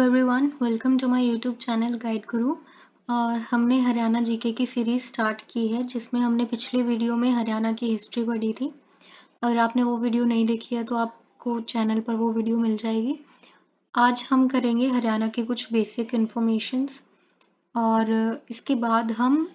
Everyone, welcome to my YouTube channel Guide Guru. और हमने Haryana GK की सीरीज़ स्टार्ट की है जिसमें हमने पिछले वीडियो में हरियाणा की हिस्ट्री पढ़ी थी। अगर आपने वो वीडियो नहीं देखी है तो आपको चैनल पर वो वीडियो मिल जाएगी। आज हम करेंगे हरियाणा के कुछ बेसिक इन्फॉर्मेशंस और इसके बाद हम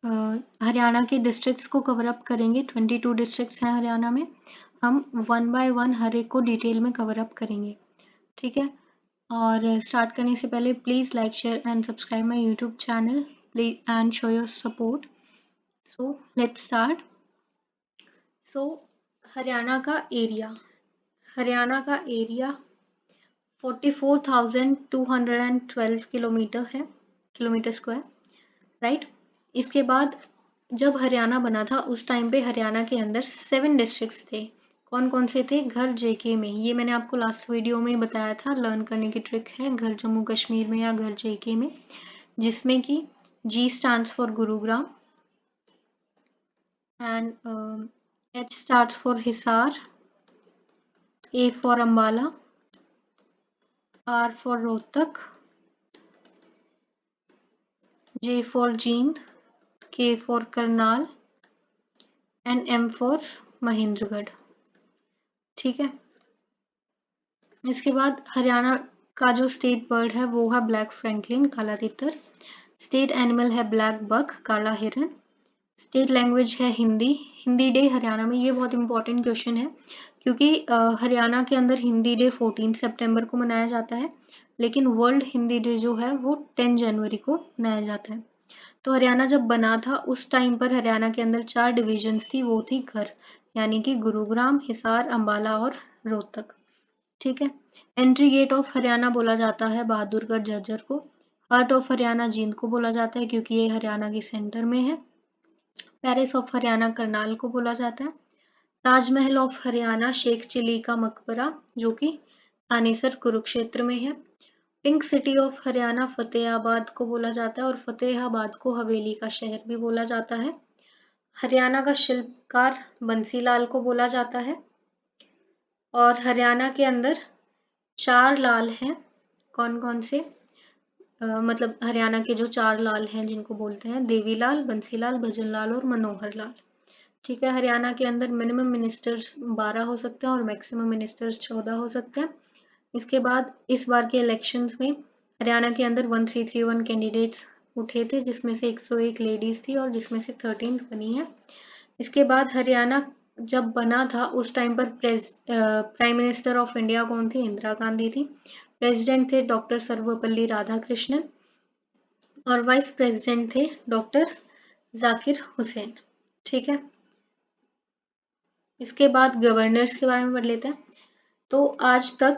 हरियाणा के डिस्ट्रिक्ट्स को कवर अप करेंगे। 22 डिस्ट्रिक्ट्स हैं हरियाणा में। हम वन बाय वन हर एक को डिटेल में कवर अप करेंगे, ठीक है। और स्टार्ट करने से पहले please like share and subscribe my YouTube channel please and show your support. So let's start. So Haryana का एरिया 44,212 किलोमीटर है, किलोमीटर स्क्वायर, राइट। इसके बाद जब हरियाणा बना था उस टाइम पे हरियाणा के अंदर 7 डिस्ट्रिक्ट्स थे। कौन कौन से थे? घर जेके में, ये मैंने आपको लास्ट वीडियो में बताया था, लर्न करने की ट्रिक है, घर जम्मू कश्मीर में या घर जेके में, जिसमें कि G stands for Gurugram and H stands for Hisar, A for Ambala, R for Rohtak, J for Jind, K for Karnal and M for Mahendragarh, ठीक है। इसके बाद हरियाणा का जो स्टेट बर्ड है वो है ब्लैक फ्रैंकलिन, काला तितर। स्टेट एनिमल है ब्लैक बक, काला हिरन। स्टेट लैंग्वेज है हिंदी। हिंदी डे हरियाणा में, ये बहुत इंपॉर्टेंट क्वेश्चन है क्योंकि हरियाणा के अंदर हिंदी डे 14 सितंबर को मनाया जाता है, लेकिन वर्ल्ड हिंदी डे जो है वो 10 जनवरी को मनाया जाता है। तो हरियाणा जब बना था उस टाइम पर हरियाणा के अंदर 4 डिविजन्स थी, वो थी घर, यानी कि गुरुग्राम, हिसार, अम्बाला और रोहतक, ठीक है। एंट्री गेट ऑफ हरियाणा बोला जाता है बहादुरगढ़ झज्जर को। हार्ट ऑफ हरियाणा जींद को बोला जाता है क्योंकि ये हरियाणा के सेंटर में है। पेरिस ऑफ हरियाणा करनाल को बोला जाता है। ताजमहल ऑफ हरियाणा शेख चिली का मकबरा, जो कि थानेसर कुरुक्षेत्र में है। Pink city of Haryana Fatehabad को बोला जाता है और फतेहाबाद को हवेली का शहर भी बोला जाता है। हरियाणा का शिल्पकार बंसीलाल को बोला जाता है। और हरियाणा के अंदर 4 लाल हैं। कौन कौन से? मतलब हरियाणा के जो 4 लाल हैं जिनको बोलते हैं देवीलाल, बंसीलाल, भजनलाल और मनोहर लाल, ठीक है। हरियाणा के अंदर मिनिमम मिनिस्टर्स 12 हो सकते हैं और मैक्सिमम मिनिस्टर्स 14 हो सकते हैं। इसके बाद इस बार के इलेक्शंस में हरियाणा के अंदर 1331 कैंडिडेट्स उठे थे, जिसमें से 101 लेडीज थी और जिसमें से 13th बनी है। इसके बाद हरियाणा जब बना था उस टाइम पर प्राइम मिनिस्टर ऑफ इंडिया कौन थी? इंदिरा गांधी थी। प्रेसिडेंट थे डॉक्टर सर्वपल्ली राधाकृष्णन और वाइस प्रेसिडेंट थे डॉक्टर जाकिर हुसैन, ठीक है। इसके बाद गवर्नर्स के बारे में पढ़ लेते हैं। तो आज तक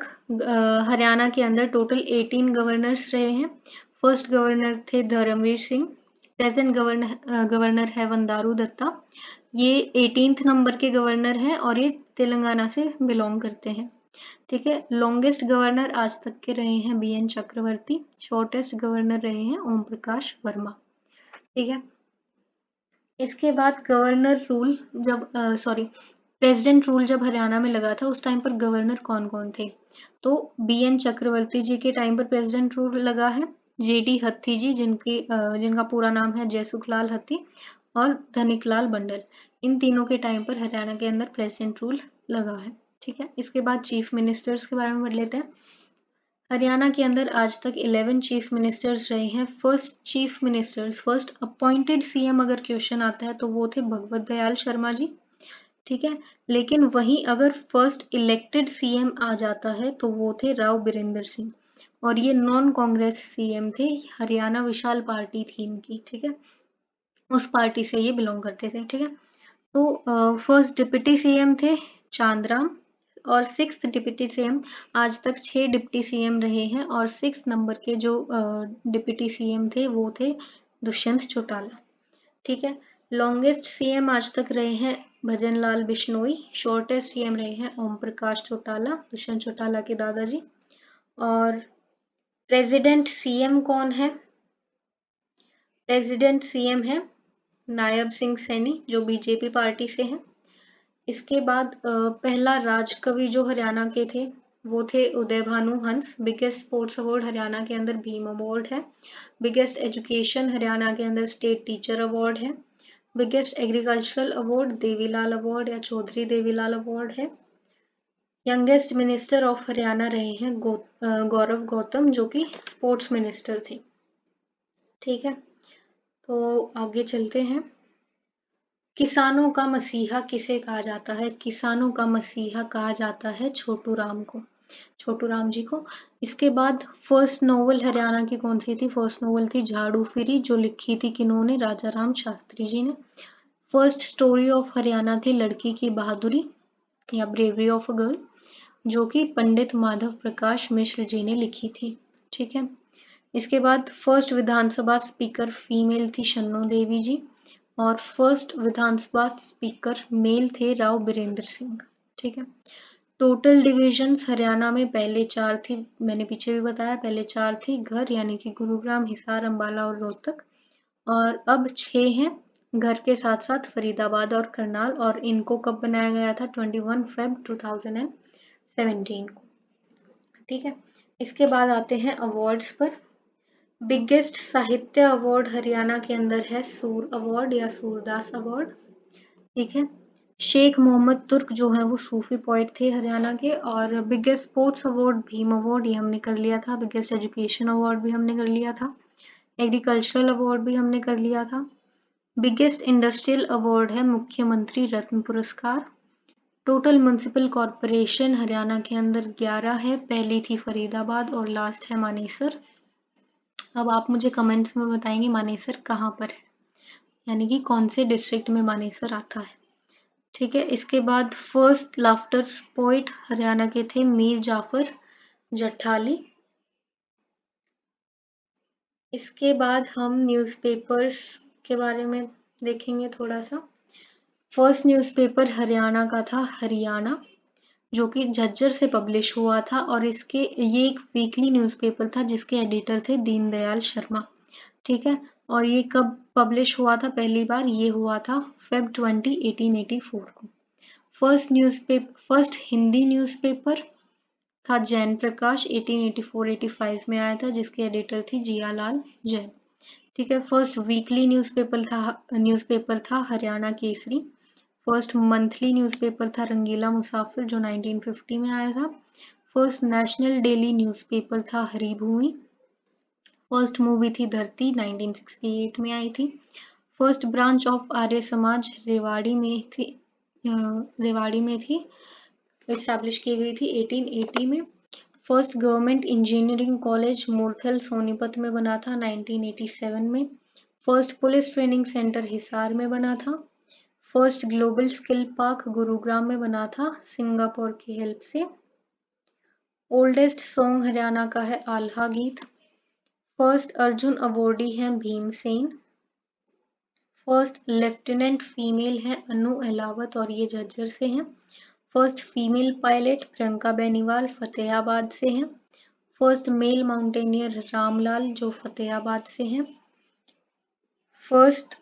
हरियाणा के अंदर टोटल 18 गवर्नर्स रहे हैं। फर्स्ट गवर्नर थे धर्मवीर सिंह। प्रेजेंट गवर्नर है वंदारू दत्ता। ये 18th नंबर के गवर्नर हैं और ये तेलंगाना से बिलोंग करते हैं, ठीक है। लॉन्गेस्ट गवर्नर आज तक के रहे हैं BN चक्रवर्ती। शॉर्टेस्ट गवर्नर रहे हैं ओम प्रकाश वर्मा, ठीक है। इसके बाद गवर्नर रूल जब प्रेसिडेंट रूल जब हरियाणा में लगा था उस टाइम पर गवर्नर कौन कौन थे? तो BN चक्रवर्ती जी के टाइम पर प्रेसिडेंट रूल लगा है। JD हत्थी जी, जिनका पूरा नाम है जयसुखलाल हत्ती, और धनिकलाल बंडल, इन तीनों के टाइम पर हरियाणा के अंदर प्रेसिडेंट रूल लगा है, ठीक है। इसके बाद चीफ मिनिस्टर्स के बारे में पढ़ लेते हैं। हरियाणा के अंदर आज तक 11 चीफ मिनिस्टर्स रहे हैं। फर्स्ट अपॉइंटेड CM अगर क्वेश्चन आता है तो वो थे भगवत दयाल शर्मा जी, ठीक है। लेकिन वहीं अगर फर्स्ट इलेक्टेड CM आ जाता है तो वो थे राव बिरेंद्र सिंह, और ये नॉन कांग्रेस CM थे। हरियाणा विशाल पार्टी थी इनकी, ठीक है, उस पार्टी से ये बिलोंग करते थे, ठीक है। तो फर्स्ट डिप्टी CM थे चांदराम, और 6th डिप्टी CM, आज तक 6 डिप्टी CM रहे हैं और 6 नंबर के जो डिप्टी CM थे वो थे दुष्यंत चौटाला, ठीक है। लॉन्गेस्ट CM आज तक रहे हैं भजनलाल बिश्नोई। शॉर्टेस्ट CM रहे हैं ओम प्रकाश चौटाला, दुष्यंत चौटाला के दादाजी। और प्रेसिडेंट CM कौन है? प्रेसिडेंट CM है नायब सिंह सैनी, जो BJP पार्टी से है। इसके बाद पहला राजकवि जो हरियाणा के थे वो थे उदय भानु हंस। बिगेस्ट स्पोर्ट्स अवार्ड हरियाणा के अंदर भीम अवार्ड है। बिगेस्ट एजुकेशन हरियाणा के अंदर स्टेट टीचर अवार्ड है। Biggest agricultural award Devilal award या चौधरी देवीलाल अवार्ड है। यंगेस्ट मिनिस्टर ऑफ हरियाणा रहे हैं गौरव गौतम, जो कि स्पोर्ट्स मिनिस्टर थे। ठीक है, तो आगे चलते हैं। किसानों का मसीहा किसे कहा जाता है? किसानों का मसीहा कहा जाता है छोटू राम को, छोटू राम जी को। इसके बाद फर्स्ट नोवेल हरियाणा की कौन सी थी? फर्स्ट नोवेल थी झाड़ू फिरी, जो लिखी थी किन्होंने? राजा राम शास्त्री जी ने। फर्स्ट स्टोरी ऑफ हरियाणा थी लड़की की बहादुरी या ब्रेवरी ऑफ अ गर्ल, जो कि पंडित माधव प्रकाश मिश्र जी ने लिखी थी। ठीक है, इसके बाद फर्स्ट विधानसभा स्पीकर फीमेल थी शन्नो देवी जी, और फर्स्ट विधानसभा स्पीकर मेल थे राव बीरेंद्र सिंह। ठीक है, टोटल डिविजन्स हरियाणा में पहले 4 थी, मैंने पीछे भी बताया, पहले 4 थी घर, यानी कि गुरुग्राम, हिसार, अंबाला और रोहतक, और अब 6 हैं घर के साथ साथ फरीदाबाद और करनाल, और इनको कब बनाया गया था? 21 फेब 2017 को। ठीक है, इसके बाद आते हैं अवार्ड्स पर। बिगेस्ट साहित्य अवार्ड हरियाणा के अंदर है सूर अवार्ड या सूरदास अवार्ड। ठीक है, शेख मोहम्मद तुर्क जो है वो सूफी पोइट थे हरियाणा के। और biggest sports award Bhim award, ये हमने कर लिया था। बिगेस्ट एजुकेशन अवार्ड भी हमने कर लिया था। एग्रीकल्चरल अवार्ड भी हमने कर लिया था। बिगेस्ट इंडस्ट्रियल अवार्ड है मुख्यमंत्री रत्न पुरस्कार। टोटल म्युनिसिपल कॉरपोरेशन हरियाणा के अंदर 11 है, पहली थी फरीदाबाद और लास्ट है मानेसर। अब आप मुझे कमेंट्स में बताएंगे मानेसर कहाँ पर है, यानी कि कौन से डिस्ट्रिक्ट में मानेसर आता है। ठीक है, इसके बाद फर्स्ट लाफ्टर पोइट हरियाणा के थे मीर जाफर जठाली। इसके बाद हम न्यूज़पेपर्स के बारे में देखेंगे थोड़ा सा। फर्स्ट न्यूज़पेपर हरियाणा का था हरियाणा, जो कि झज्जर से पब्लिश हुआ था, और ये एक वीकली न्यूज़पेपर था जिसके एडिटर थे दीनदयाल शर्मा। ठीक है, और ये कब पब्लिश हुआ था? पहली बार ये हुआ था फेब 20 1884 को। फर्स्ट हिंदी न्यूज़पेपर था जैन प्रकाश, 1884-85 में आया था, जिसके एडिटर थी जियालाल जैन। ठीक है, फर्स्ट वीकली न्यूज़पेपर था Haryana Kesari. First monthly newspaper था रंगीला मुसाफिर, जो 1950 में आया था। फर्स्ट नेशनल डेली न्यूज़पेपर था हरिभूमि। फर्स्ट मूवी थी धरती, 1968 में आई थी। First branch of Arya Samaj Rewari में थी, एस्टैब्लिश की गई थी 1880 में। First government engineering college Murthal Sonipat में बना था 1987 में। First police training centre Hisar में बना था। First global skill park Gurugram में बना था सिंगापुर की हेल्प से। ओल्डेस्ट सॉन्ग हरियाणा का है आल्हा गीत। फर्स्ट अर्जुन अवॉर्डी हैं भीमसेन। फर्स्ट लेफ्टिनेंट फीमेल है अनु अहलावत, और ये झज्जर से हैं। First female pilot Priyanka Beniwal Fatehabad से हैं। फर्स्ट मेल माउंटेनियर रामलाल, जो फतेहाबाद से हैं। First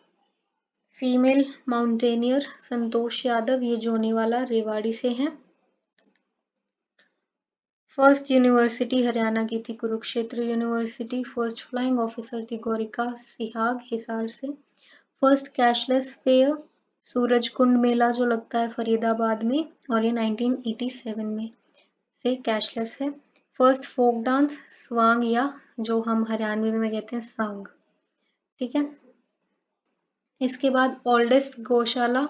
female mountaineer Santosh Yadav, ये जोनीवाला रेवाड़ी से हैं। फर्स्ट यूनिवर्सिटी हरियाणा की थी Kurukshetra university. First flying officer थी गौरिका सिहाग हिसार से। फर्स्ट कैशलेस फेयर सूरजकुंड मेला जो लगता है फरीदाबाद में, और ये 1987 में से कैशलेस है। फर्स्ट फोक डांस स्वांग, या जो हम हरियाणवी में कहते हैं सांग। ठीक है, इसके बाद ओल्डेस्ट गौशाला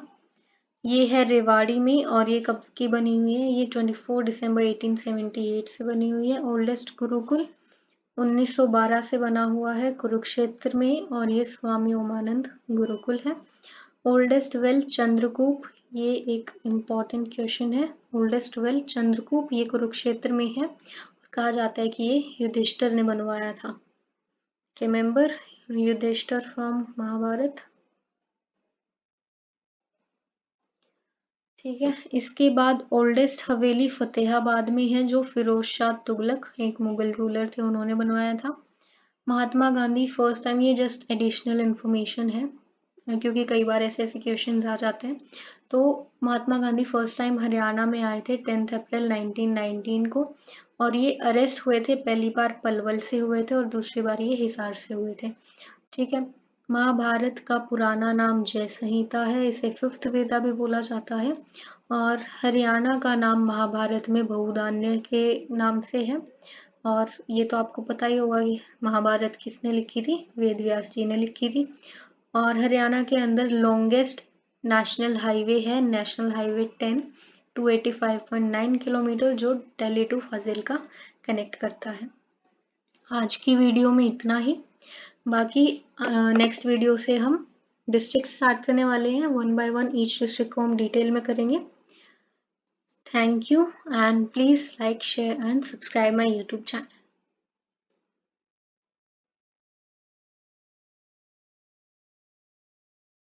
ये है रेवाड़ी में, और ये कब की बनी हुई है? ये 24 दिसंबर 1878 से बनी हुई है। ओल्डेस्ट गुरुकुल 1912 से बना हुआ है कुरुक्षेत्र में, और ये स्वामी उमानंद गुरुकुल है। ओल्डेस्ट वेल चंद्रकूप, ये एक इम्पॉर्टेंट क्वेश्चन है। ओल्डेस्ट वेल चंद्रकूप ये कुरुक्षेत्र में है, और कहा जाता है कि ये युधिष्ठिर ने बनवाया था। Remember Yudhishthir from Mahabharat. ठीक है, इसके बाद ओल्डेस्ट हवेली फतेहाबाद में है, जो फिरोज शाह तुगलक एक मुगल रूलर थे, उन्होंने बनवाया था। महात्मा गांधी फर्स्ट टाइम, ये जस्ट एडिशनल इंफॉर्मेशन है क्योंकि कई बार ऐसे क्वेश्चन आ जाते हैं। तो महात्मा गांधी फर्स्ट टाइम हरियाणा में आए थे 10 अप्रैल 1919 को, और ये अरेस्ट हुए थे, पहली बार पलवल से हुए थे और दूसरी बार ये हिसार से हुए थे। ठीक है। महाभारत का पुराना नाम जय संहिता है, इसे फिफ्थ वेदा भी बोला जाता है, और हरियाणा का नाम महाभारत में बहुधान्य के नाम से है। और ये तो आपको पता ही होगा कि महाभारत किसने लिखी थी, वेद व्यास जी ने लिखी थी। और हरियाणा के अंदर लॉन्गेस्ट नेशनल हाईवे है, नेशनल हाईवे 10 285.9 किलोमीटर, जो दिल्ली टू फाजिल्का कनेक्ट करता है। आज की वीडियो में इतना ही, बाकी नेक्स्ट वीडियो से हम डिस्ट्रिक्ट स्टार्ट करने वाले हैं, 1 by 1 ईच डिस्ट्रिक्ट को हम डिटेल में करेंगे। Thank you and please like, share and subscribe my YouTube channel.